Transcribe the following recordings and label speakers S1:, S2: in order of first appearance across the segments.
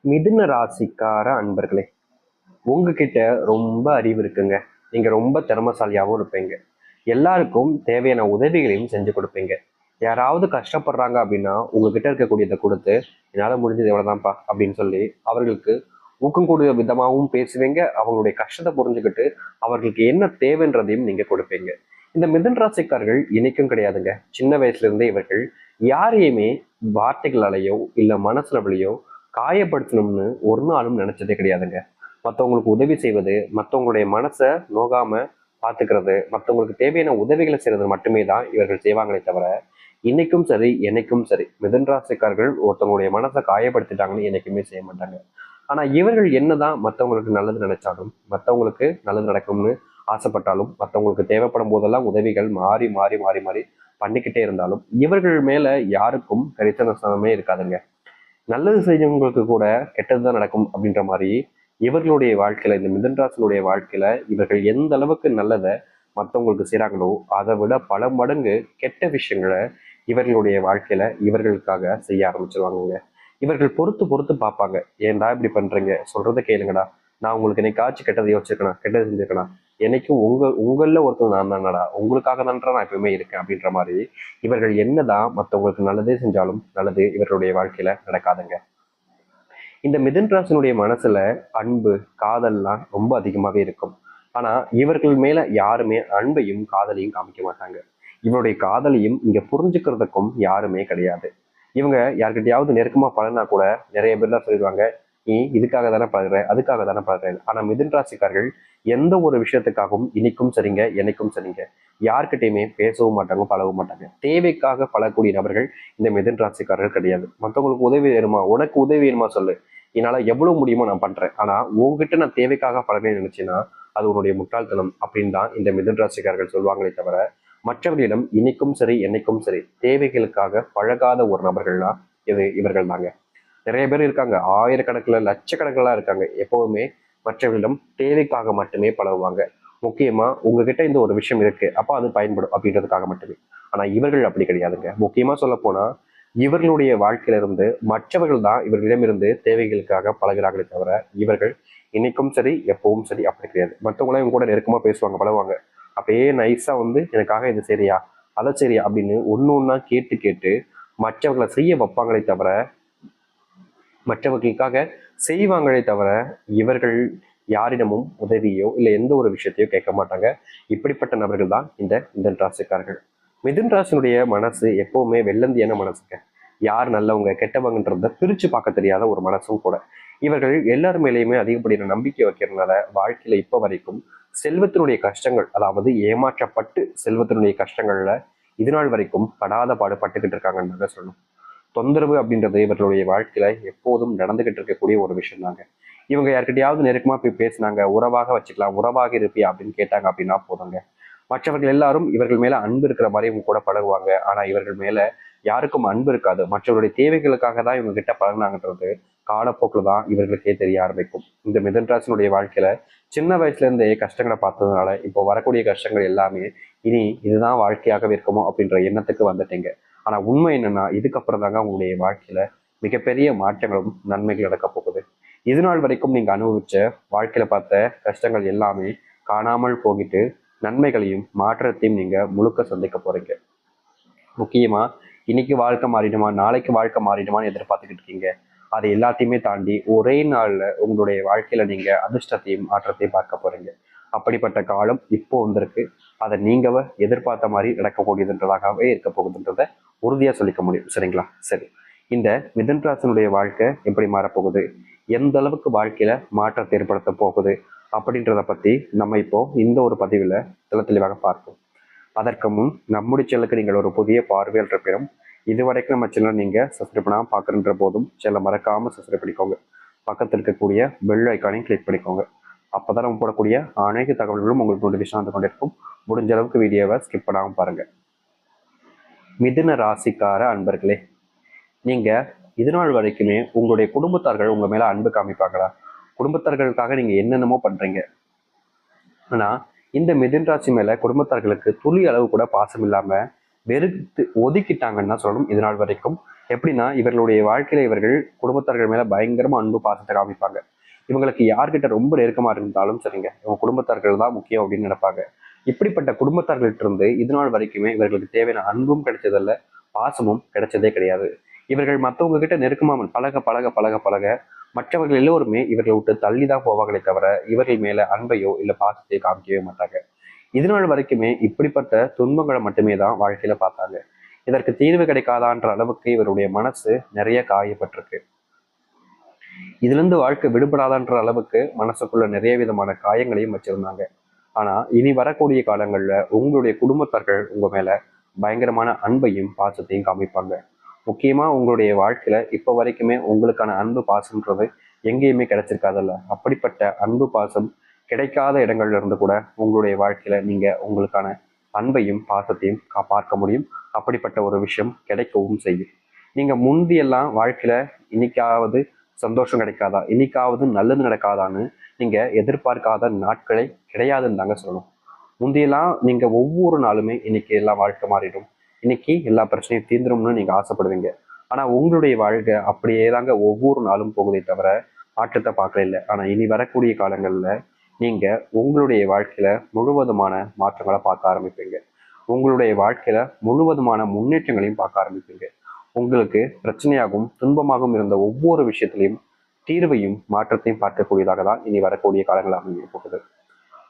S1: மிதுன ராசிக்கார அன்பர்களே, உங்ககிட்ட ரொம்ப அறிவு இருக்குங்க. நீங்க ரொம்ப திறமசாலியாகவும் இருப்பீங்க. எல்லாருக்கும் தேவையான உதவிகளையும் செஞ்சு கொடுப்பீங்க. யாராவது கஷ்டப்படுறாங்க அப்படின்னா உங்ககிட்ட இருக்கக்கூடியதை கொடுத்து, என்னால் முடிஞ்சது எவ்வளவுதான்ப்பா அப்படின்னு சொல்லி அவர்களுக்கு ஊக்கம் கூடிய விதமாகவும் பேசுவீங்க. அவங்களுடைய கஷ்டத்தை புரிஞ்சுக்கிட்டு அவர்களுக்கு என்ன தேவைன்றதையும் நீங்க கொடுப்பீங்க. இந்த மிதுன ராசிக்காரர்கள் இன்னைக்கும் கிடையாதுங்க. சின்ன வயசுல இருந்தே இவர்கள் யாரையுமே வார்த்தைகளாலேயோ இல்ல மனசுலயோ காயப்படுத்தணும்னு ஒரு நாளும் நினைச்சதே கிடையாதுங்க. மற்றவங்களுக்கு உதவி செய்வது, மற்றவங்களுடைய மனசை நோகாம பார்த்துக்கிறது, மற்றவங்களுக்கு தேவையான உதவிகளை செய்யறது மட்டுமே தான் இவர்கள் செய்வாங்களே தவிர, இன்னைக்கும் சரி என்னைக்கும் சரி மிதுன ராசிக்காரர்கள் ஒருத்தவங்களுடைய மனசை காயப்படுத்திட்டாங்கன்னு என்னைக்குமே செய்ய மாட்டாங்க. ஆனா இவர்கள் என்னதான் மற்றவங்களுக்கு நல்லது நினைச்சாலும், மற்றவங்களுக்கு நல்லது நடக்கும்னு ஆசைப்பட்டாலும், மற்றவங்களுக்கு தேவைப்படும் போதெல்லாம் உதவிகள் மாறி மாறி மாறி மாறி பண்ணிக்கிட்டே இருந்தாலும் இவர்கள் மேல யாருக்கும் கரிசனமே இருக்காதுங்க. நல்லது செஞ்சவங்களுக்கு கூட கெட்டதுதான் நடக்கும் அப்படின்ற மாதிரி இவர்களுடைய வாழ்க்கையில, இந்த மிதன்ராசனுடைய வாழ்க்கையில இவர்கள் எந்த அளவுக்கு நல்லதை மற்றவங்களுக்கு செய்றாங்களோ அதை விட பல மடங்கு கெட்ட விஷயங்களை இவர்களுடைய வாழ்க்கையில இவர்களுக்காக செய்ய ஆரம்பிச்சிருவாங்க. இவர்கள் பொறுத்து பொறுத்து பார்ப்பாங்க. ஏன்டா இப்படி பண்றீங்க, சொல்றதை கேளுங்கடா, நான் உங்களுக்கு என்னைக்காச்சும் கெட்டதை யோசிச்சிருக்கணும், கெட்டது செஞ்சிருக்கணும், என்னைக்கும் உங்கள ஒருத்தர் நான் தானடா, உங்களுக்காக தான்டா நான் எப்பவுமே இருக்கேன் அப்படின்ற மாதிரி இவர்கள் என்னதான் மற்றவங்களுக்கு நல்லதே செஞ்சாலும் நல்லது இவர்களுடைய வாழ்க்கையில நடக்காதுங்க. இந்த மிதுன் ராசினுடைய மனசுல அன்பு, காதல்லாம் ரொம்ப அதிகமாவே இருக்கும். ஆனா இவர்கள் மேல யாருமே அன்பையும் காதலையும் காமிக்க மாட்டாங்க. இவருடைய காதலையும் இங்க புரிஞ்சுக்கிறதுக்கும் யாருமே கிடையாது. இவங்க யார்கிட்டயாவது நெருக்கமா பழனா கூட நிறைய பேர் தான் சொல்லிடுவாங்க, நீ இதுக்காக தானே பழகுற, அதுக்காக தானே பழகுற. ஆனா மிதுன் ராசிக்காரர்கள் எந்த ஒரு விஷயத்துக்காகவும் இன்னைக்கும் சரிங்க என்னைக்கும் சரிங்க யார்கிட்டயுமே பேசவும் மாட்டாங்க, பழகவும் மாட்டாங்க. தேவைக்காக பழகக்கூடிய நபர்கள் இந்த மிதுன் ராசிக்காரர்கள் கிடையாது. மற்றவங்களுக்கு உதவி வேணுமா, உனக்கு உதவி வேணுமா சொல்லு, என்னால எவ்வளவு முடியுமோ நான் பண்றேன். ஆனா உங்ககிட்ட நான் தேவைக்காக பழகணும்னு நினைச்சேன்னா அது உன்னுடைய முட்டாள்தனம் அப்படின்னு தான் இந்த மிதுன் ராசிக்காரர்கள் சொல்லுவாங்களே தவிர, மற்றவர்களிடம் இன்னைக்கும் சரி என்னைக்கும் சரி தேவைகளுக்காக பழகாத ஒரு நபர்கள்னா இவர்கள் தாங்க. நிறைய பேர் இருக்காங்க, ஆயிரக்கணக்கில் லட்சக்கணக்கில் இருக்காங்க, எப்பவுமே மற்றவர்களிடம் தேவைக்காக மட்டுமே பழகுவாங்க. முக்கியமா உங்ககிட்ட இந்த ஒரு விஷயம் இருக்கு அப்ப அது பயன்படும் அப்படின்றதுக்காக மட்டுமே. ஆனா இவர்கள் அப்படி கிடையாதுங்க. முக்கியமா சொல்ல போனா இவர்களுடைய வாழ்க்கையில இருந்து மற்றவர்கள் தான் இவர்களிடமிருந்து தேவைகளுக்காக பழகிறார்களே தவிர, இவர்கள் இன்னைக்கும் சரி எப்பவும் சரி அப்படி கிடையாது. மற்றவங்களாம் இவங்க கூட நெருக்கமா பேசுவாங்க, பழகுவாங்க. அப்படியே நைஸா வந்து எனக்காக இது சரியா அதை சரியா அப்படின்னு ஒன்னு ஒன்னா கேட்டு கேட்டு மற்றவர்களை செய்ய வைப்பாங்களே தவிர, மற்றவர்களுக்காக செய்வாங்களே தவிர இவர்கள் யாரிடமும் உதவியோ இல்லை எந்த ஒரு விஷயத்தையோ கேட்க மாட்டாங்க. இப்படிப்பட்ட நபர்கள் தான் இந்த மிதுன் ராசிக்காரர்கள். மிதுன் ராசினுடைய மனசு எப்பவுமே வெள்ளந்தியான மனசுங்க. யார் நல்லவங்க கெட்டவங்கன்றத பிரிச்சு பார்க்க தெரியாத ஒரு மனசும் கூட. இவர்கள் எல்லார் மேலேயுமே அதிகப்படியான நம்பிக்கை வைக்கிறதுனால வாழ்க்கையில இப்ப வரைக்கும் செல்வத்தினுடைய கஷ்டங்கள், அதாவது ஏமாற்றப்பட்டு செல்வத்தினுடைய கஷ்டங்கள்ல இது நாள் வரைக்கும் படாத பாடுபட்டுக்கிட்டு இருக்காங்கன்னு சொல்லணும். தொந்தரவு அப்படின்றது இவர்களுடைய வாழ்க்கையில எப்போதும் நடந்துகிட்டு இருக்கக்கூடிய ஒரு விஷயம் தாங்க. இவங்க யார்கிட்டயாவது நெருக்கமா போய் பேசினாங்க, உறவாக வச்சுக்கலாம், உறவாக இருப்பியா அப்படின்னு கேட்டாங்க அப்படின்னா போதுங்க, மற்றவர்கள் எல்லாரும் இவர்கள் மேல அன்பு இருக்கிற மாதிரி இவங்க கூட பழகுவாங்க. ஆனா இவர்கள் மேல யாருக்கும் அன்பு இருக்காது. மற்றவருடைய தேவைகளுக்காக தான் இவங்க கிட்ட பழகினாங்கன்றது காலப்போக்கில் தான் இவர்களுக்கே தெரிய ஆரம்பிக்கும். இந்த மிதுன் ராசினுடைய வாழ்க்கையில சின்ன வயசுல இருந்தே கஷ்டங்களை பார்த்ததுனால இப்போ வரக்கூடிய கஷ்டங்கள் எல்லாமே இனி இதுதான் வாழ்க்கையாகவே இருக்குமோ அப்படின்ற எண்ணத்துக்கு வந்துட்டீங்க. ஆனா உண்மை என்னன்னா இதுக்கப்புறம் தாங்க உங்களுடைய வாழ்க்கையில மிகப்பெரிய மாற்றங்களும் நன்மைகள் நடக்க போகுது. இது நாள் வரைக்கும் நீங்க அனுபவிச்ச வாழ்க்கையில பார்த்த கஷ்டங்கள் எல்லாமே காணாமல் போகிட்டு நன்மைகளையும் மாற்றத்தையும் நீங்க முழுக்க சந்திக்க போறீங்க. முக்கியமா இன்னைக்கு வாழ்க்கை மாறிடுமா, நாளைக்கு வாழ்க்கை மாறிடுமான்னு எதிர்பார்த்துக்கிட்டு இருக்கீங்க. அதை எல்லாத்தையுமே தாண்டி ஒரே நாள்ல உங்களுடைய வாழ்க்கையில நீங்க அதிர்ஷ்டத்தையும் மாற்றத்தையும் பார்க்க போறீங்க. அப்படிப்பட்ட காலம் இப்போ வந்திருக்கு. அதை நீங்க எதிர்பார்த்த மாதிரி நடக்கக்கூடியதுன்றதாகவே இருக்க போகுதுன்றத உறுதியா சொல்லிக்க முடியும். சரிங்களா? சரி, இந்த மிதுன் ராசினுடைய வாழ்க்கை எப்படி மாறப்போகுது, எந்த அளவுக்கு வாழ்க்கையில மாற்றத்தை ஏற்படுத்த போகுது அப்படின்றத பத்தி நம்ம இப்போ இந்த ஒரு பதிவுல தெளிவாக பார்ப்போம். அதற்கு முன் நம்முடைய சேனலுக்கு நீங்கள் ஒரு புதிய பார்வையாளர் இருப்பினும் இதுவரைக்கும் நம்ம சேனல் நீங்க சப்ஸ்கிரைப் பண்ணாம பார்க்குற போதும் சேனலை மறக்காம சப்ஸ்கிரைப் பண்ணிக்கோங்க. பக்கத்தில் இருக்கக்கூடிய பெல் ஐக்கானையும் கிளிக் பண்ணிக்கோங்க. அப்பதான் நம்ம போடக்கூடிய அனைத்து தகவல்களும் உங்களுக்கு நோட்டிஃபிகேஷன் வந்து கொண்டிருக்கும். முடிஞ்ச அளவுக்கு வீடியோவை ஸ்கிப் பண்ணாமல் பாருங்க. மிதுன ராசிக்கார அன்பர்களே, நீங்க இது நாள் வரைக்குமே உங்களுடைய குடும்பத்தார்கள் உங்க மேல அன்பு காமிப்பாங்களா? குடும்பத்தார்களுக்காக நீங்க என்னென்னமோ பண்றீங்க. ஆனா இந்த மிதுன் ராசி மேல குடும்பத்தார்களுக்கு துளி அளவு கூட பாசம் இல்லாம வெறுத்து ஒதுக்கிட்டாங்கன்னு தான் சொல்லணும் இது நாள் வரைக்கும். எப்படின்னா இவர்களுடைய வாழ்க்கையில இவர்கள் குடும்பத்தார்கள் மேல பயங்கரமா அன்பு பாசத்தை காமிப்பாங்க. இவங்களுக்கு யார்கிட்ட ரொம்ப நெருக்கமா இருந்தாலும் சரிங்க, இவங்க குடும்பத்தார்கள் தான் முக்கியம் அப்படின்னு நினைப்பாங்க. இப்படிப்பட்ட குடும்பத்தார்கள்ட்ட இருந்து இது நாள் வரைக்குமே இவர்களுக்கு தேவையான அன்பும் கிடைச்சதில்ல, பாசமும் கிடைச்சதே கிடையாது. இவர்கள் மற்றவங்க கிட்ட நெருக்கமா பழக பழக பழக பழக மற்றவர்கள் எல்லோருமே இவர்களை விட்டு தள்ளி தான் போவாங்களே தவிர இவர்கள் மேல அன்பையோ இல்ல பாசத்தையோ காமிக்கவே மாட்டாங்க. இது நாள் வரைக்குமே இப்படிப்பட்ட துன்பங்களை மட்டுமே தான் வாழ்க்கையில பார்த்தாங்க. இதற்கு தீர்வு கிடைக்காதான்ற அளவுக்கு இவருடைய மனசு நிறைய காயப்பட்டிருக்கு. இதுல இருந்து வாழ்க்கை விடுபடாதான்ற அளவுக்கு மனசுக்குள்ள நிறைய விதமான காயங்களையும் வச்சிருந்தாங்க. ஆனா இனி வரக்கூடிய காலங்கள்ல உங்களுடைய குடும்பத்தார்கள் உங்க மேல பயங்கரமான அன்பையும் பாசத்தையும் காமிப்பாங்க. முக்கியமா உங்களுடைய வாழ்க்கையில இப்ப வரைக்குமே உங்களுக்கான அன்பு பாசம்ன்றது எங்கேயுமே கிடைச்சிருக்காதல்ல. அப்படிப்பட்ட அன்பு பாசம் கிடைக்காத இடங்கள்ல இருந்து கூட உங்களுடைய வாழ்க்கையில நீங்க உங்களுக்கான அன்பையும் பாசத்தையும் பார்க்க முடியும். அப்படிப்பட்ட ஒரு விஷயம் கிடைக்கவும் செய்யும். நீங்க முந்தியெல்லாம் வாழ்க்கையில இன்னைக்காவது சந்தோஷம் கிடைக்காதா, இன்னைக்காவது நல்லது நடக்காதான்னு நீங்க எதிர்பார்க்காத நாட்களே கிடையாதுன்னு தாங்க சொல்லணும். முந்தையெல்லாம் நீங்க ஒவ்வொரு நாளுமே இன்னைக்கு எல்லாம் வாழ்க்கை மாறிடும், இன்னைக்கு எல்லா பிரச்சனையும் தீர்ந்துரும்னு நீங்க ஆசைப்படுவீங்க. ஆனா உங்களுடைய வாழ்க்கை அப்படியே தாங்க ஒவ்வொரு நாளும் போகுதே தவிர மாற்றத்தை பார்க்கல இல்லை. ஆனா இனி வரக்கூடிய காலங்கள்ல நீங்க உங்களுடைய வாழ்க்கையில முழுவதுமான மாற்றங்களை பார்க்க ஆரம்பிப்பீங்க. உங்களுடைய வாழ்க்கையில முழுவதுமான முன்னேற்றங்களையும் பார்க்க ஆரம்பிப்பீங்க. உங்களுக்கு பிரச்சனையாகவும் துன்பமாகவும் இருந்த ஒவ்வொரு விஷயத்திலையும் தீர்வையும் மாற்றத்தையும் பார்க்கக்கூடியதாக தான் இனி வரக்கூடிய காலங்கள் அமைய போகுது.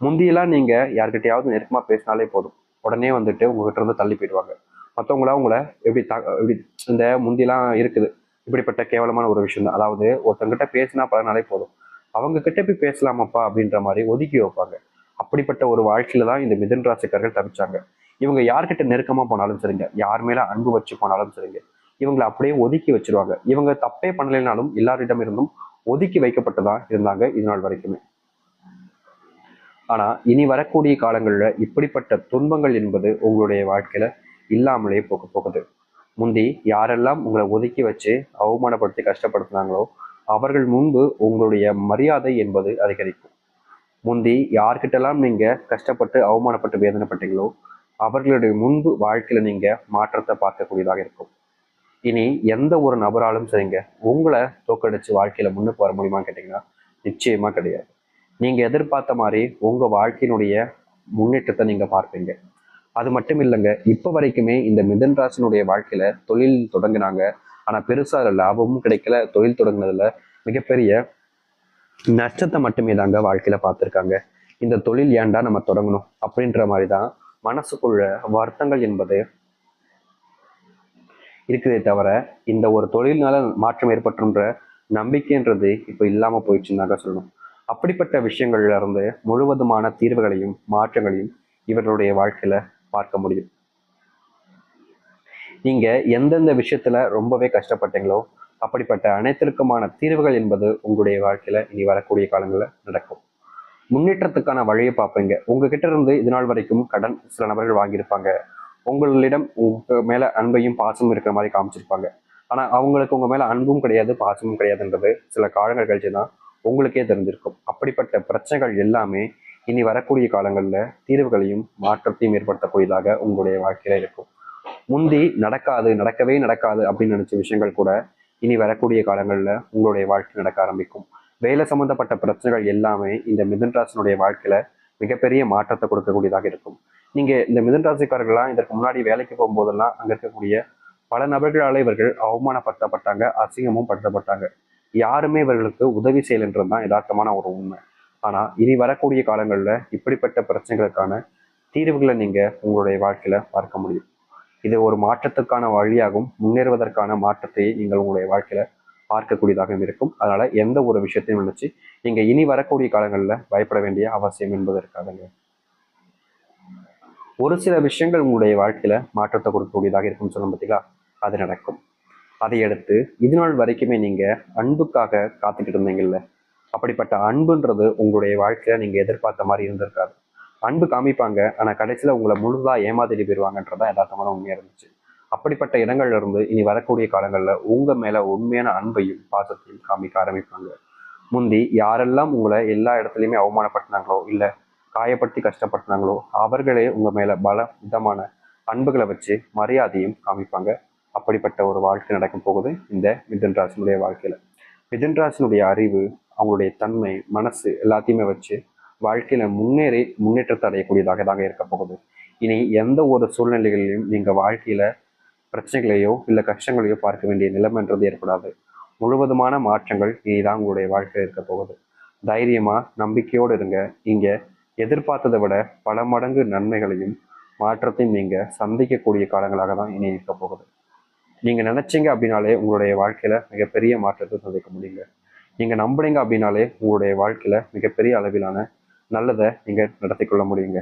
S1: முந்தியெல்லாம் நீங்க யார்கிட்டயாவது நெருக்கமா பேசினாலே போதும், உடனே வந்துட்டு உங்ககிட்ட இருந்து தள்ளி போயிடுவாங்க. மற்றவங்களா உங்களை எப்படி இந்த முந்தியெல்லாம் இருக்குது. இப்படிப்பட்ட கேவலமான ஒரு விஷயம் தான். அதாவது ஒருத்தங்கிட்ட பேசினா பலனாலே போதும், அவங்க கிட்ட போய் பேசலாமப்பா அப்படின்ற மாதிரி ஒதுக்கி வைப்பாங்க. அப்படிப்பட்ட ஒரு வாழ்க்கையில தான் இந்த மிதுன ராசிக்காரர்கள் தவிச்சாங்க. இவங்க யார்கிட்ட நெருக்கமா போனாலும் சரிங்க, யார் மேல அன்பு வச்சு போனாலும் சரிங்க, இவங்களை அப்படியே ஒதுக்கி வச்சிருவாங்க. இவங்க தப்பே பண்ணலைனாலும் எல்லாரிடம் இருந்தும் ஒதுக்கி வைக்கப்பட்டுதான் இருந்தாங்க இது நாள் வரைக்குமே. ஆனா இனி வரக்கூடிய காலங்கள்ல இப்படிப்பட்ட துன்பங்கள் என்பது உங்களுடைய வாழ்க்கையில இல்லாமலே போக போகுது. முந்தி யாரெல்லாம் உங்களை ஒதுக்கி வச்சு அவமானப்படுத்தி கஷ்டப்படுத்தினாங்களோ அவர்கள் முன்பு உங்களுடைய மரியாதை என்பது அதிகரிக்கும். முந்தி யார்கிட்டலாம் நீங்க கஷ்டப்பட்டு அவமானப்பட்டு வேதனைப்பட்டீங்களோ அவர்களுடைய முன்பு வாழ்க்கையில நீங்க மாற்றத்தை பார்க்கக்கூடியதாக இருக்கும். இனி எந்த ஒரு நபராலும் சரிங்க உங்களை தோக்கடிச்சு வாழ்க்கையில முன்னுக்கு வர முடியுமான்னு கேட்டீங்கன்னா நிச்சயமா கிடையாது. நீங்க எதிர்பார்த்த மாதிரி உங்க வாழ்க்கையினுடைய முன்னேற்றத்தை நீங்க பார்ப்பீங்க. அது மட்டும் இல்லைங்க, இப்ப வரைக்குமே இந்த மிதன் ராசினுடைய வாழ்க்கையில தொழில் தொடங்கினாங்க. ஆனா பெருசா லாபமும் கிடைக்கல. தொழில் தொடங்கினதுல மிகப்பெரிய நஷ்டத்தை மட்டுமே தாங்க வாழ்க்கையில பார்த்துருக்காங்க. இந்த தொழில் ஏன்டா நம்ம தொடங்கணும் அப்படின்ற மாதிரிதான் மனசுக்குள்ள வருத்தங்கள் என்பது இருக்குதே தவிர இந்த ஒரு தொழில்னால மாற்றம் ஏற்பட்டுன்ற நம்பிக்கைன்றது இப்போ இல்லாம போயிடுச்சுன்னாக்க சொல்லணும். அப்படிப்பட்ட விஷயங்கள்ல இருந்து முழுவதுமான தீர்வுகளையும் மாற்றங்களையும் இவர்களுடைய வாழ்க்கையில பார்க்க முடியும். நீங்க எந்தெந்த விஷயத்துல ரொம்பவே கஷ்டப்பட்டீங்களோ அப்படிப்பட்ட அனைத்திற்குமான தீர்வுகள் என்பது உங்களுடைய வாழ்க்கையில இனி வரக்கூடிய காலங்களில் நடக்கும். முன்னேற்றத்துக்கான வழியை பார்ப்பீங்க. உங்ககிட்ட இருந்து இது நாள் வரைக்கும் கடன் சில நபர்கள் வாங்கியிருப்பாங்க. உங்களிடம் உங்க மேல அன்பையும் பாசமும் இருக்கிற மாதிரி காமிச்சிருப்பாங்க. ஆனா அவங்களுக்கு உங்க மேல அன்பும் கிடையாது பாசமும் கிடையாதுன்றது சில காலங்கள் கழிச்சுதான் உங்களுக்கே தெரிஞ்சிருக்கும். அப்படிப்பட்ட பிரச்சனைகள் எல்லாமே இனி வரக்கூடிய காலங்கள்ல தீர்வுகளையும் மாற்றத்தையும் ஏற்படுத்தக்கூடியதாக உங்களுடைய வாழ்க்கையில இருக்கும். முந்தி நடக்காது, நடக்கவே நடக்காது அப்படின்னு நினைச்ச விஷயங்கள் கூட இனி வரக்கூடிய காலங்கள்ல உங்களுடைய வாழ்க்கை நடக்க ஆரம்பிக்கும். வேலை சம்பந்தப்பட்ட பிரச்சனைகள் எல்லாமே இந்த மிதுன ராசினுடைய வாழ்க்கையில மிகப்பெரிய மாற்றத்தை கொடுக்கக்கூடியதாக இருக்கும். நீங்க இந்த மிதுன ராசிக்காரர்கள்லாம் இதற்கு முன்னாடி வேலைக்கு போகும்போதெல்லாம் அங்க இருக்கக்கூடிய பல நபர்களால இவர்கள் அவமானப்படுத்தப்பட்டாங்க, அசிங்கமும் படுத்தப்பட்டாங்க. யாருமே இவர்களுக்கு உதவி செய்யலைன்றதுதான் யதார்த்தமான ஒரு உண்மை. ஆனா இனி வரக்கூடிய காலங்கள்ல இப்படிப்பட்ட பிரச்சனைகளுக்கான தீர்வுகளை நீங்க உங்களுடைய வாழ்க்கையில பார்க்க முடியும். இது ஒரு மாற்றத்துக்கான வழியாகவும் முன்னேறுவதற்கான மாற்றத்தை நீங்கள் உங்களுடைய வாழ்க்கையில பார்க்கக்கூடியதாக இருக்கும். அதனால எந்த ஒரு விஷயத்தையும் நினைச்சு நீங்க இனி வரக்கூடிய காலங்களில் பயப்பட வேண்டிய அவசியம் என்பது இருக்காதுங்க. ஒரு சில விஷயங்கள் உங்களுடைய வாழ்க்கையில மாற்றத்தை கொடுக்கக்கூடியதாக இருக்கும்னு சொல்லும் பார்த்தீங்களா, அது நடக்கும். அதை அடுத்து இது நாள் வரைக்குமே நீங்க அன்புக்காக காத்துக்கிட்டு இருந்தீங்கல்ல, அப்படிப்பட்ட அன்புன்றது உங்களுடைய வாழ்க்கையில நீங்க எதிர்பார்த்த மாதிரி இருந்திருக்காது. அன்பு காமிப்பாங்க, ஆனா கடைசியில உங்களை முழுதா ஏமாத்திட்டு போயிடுவாங்கன்றதான் யதார்த்தமான உண்மையா இருந்துச்சு. அப்படிப்பட்ட இடங்கள்ல இருந்து இனி வரக்கூடிய காலங்கள்ல உங்க மேல உண்மையான அன்பையும் பாசத்தையும் காமிக்க ஆரம்பிப்பாங்க. முந்தி யாரெல்லாம் உங்களை எல்லா இடத்துலையுமே அவமானப்படுத்தினாங்களோ இல்ல காயப்படுத்தி கஷ்டப்படுத்தினாங்களோ அவர்களே உங்க மேல பல விதமான அன்புகளை வச்சு மரியாதையும் காமிப்பாங்க. அப்படிப்பட்ட ஒரு வாழ்க்கை நடக்கும் போகுது இந்த மிதுன் ராசினுடைய வாழ்க்கையில. மிதுன் ராசினுடைய அறிவு, அவங்களுடைய தன்மை, மனசு எல்லாத்தையுமே வச்சு வாழ்க்கையில முன்னேற்றத்தை அடையக்கூடியதாக தாங்க இருக்க போகுது. இனி எந்த ஒரு சூழ்நிலைகளிலும் நீங்க வாழ்க்கையில பிரச்சனைகளையோ இல்லை கஷ்டங்களையோ பார்க்க வேண்டிய நிலைமைன்றது ஏற்படாது. முழுவதுமான மாற்றங்கள் இனிதான் உங்களுடைய வாழ்க்கையில் இருக்க போகுது. தைரியமா நம்பிக்கையோடு இருங்க. இங்க எதிர்பார்த்ததை விட பல மடங்கு நன்மைகளையும் மாற்றத்தையும் நீங்க சந்திக்கக்கூடிய காலங்களாக தான் இனி இருக்க போகுது. நீங்க நினைச்சீங்க அப்படின்னாலே உங்களுடைய வாழ்க்கையில மிகப்பெரிய மாற்றத்தை சந்திக்க முடியுங்க. நீங்க நம்புனீங்க அப்படின்னாலே உங்களுடைய வாழ்க்கையில மிகப்பெரிய அளவிலான நல்லதை நீங்க நடத்தி கொள்ள முடியுங்க.